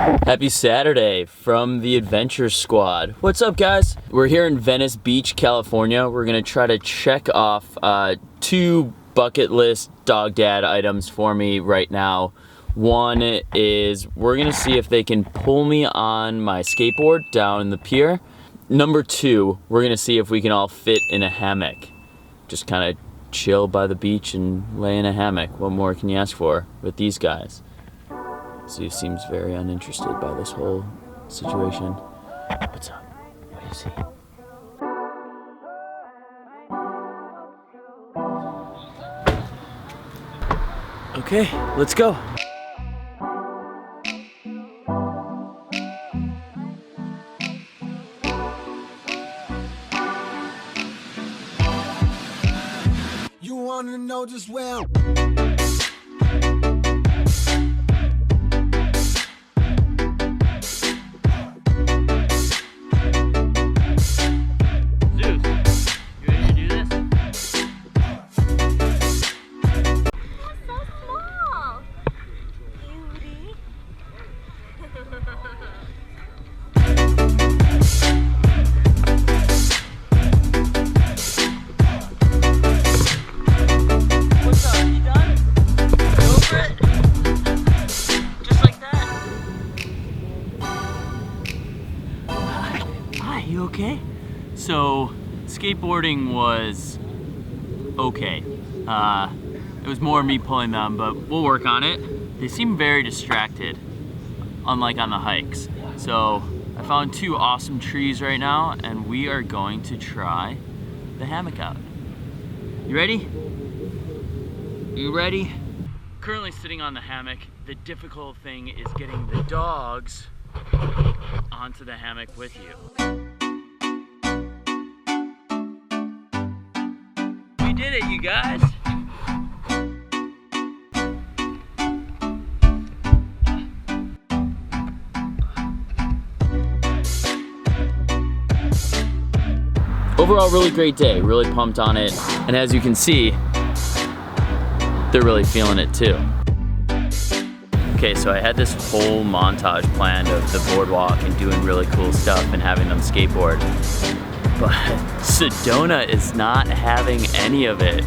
Happy Saturday from the Adventure Squad. What's up, guys? We're here in Venice Beach, California. We're gonna try to check off 2 bucket list dog dad items for me right now. One is we're gonna see if they can pull me on my skateboard down the pier. Number 2, we're gonna see if we can all fit in a hammock. Just kind of chill by the beach and lay in a hammock. What more can you ask for with these guys? Zeus seems very uninterested by this whole situation. What's up? What is he? Okay, let's go. You wanna know just where? You okay? So, skateboarding was okay. It was more me pulling them, but we'll work on it. They seem very distracted, unlike on the hikes. So, I found 2 awesome trees right now, and we are going to try the hammock out. You ready? You ready? Currently sitting on the hammock. The difficult thing is getting the dogs onto the hammock with you. We did it, you guys. Overall, really great day. Really pumped on it. And as you can see, they're really feeling it too. Okay, so I had this whole montage planned of the boardwalk and doing really cool stuff and having them skateboard. But Sedona is not having any of it.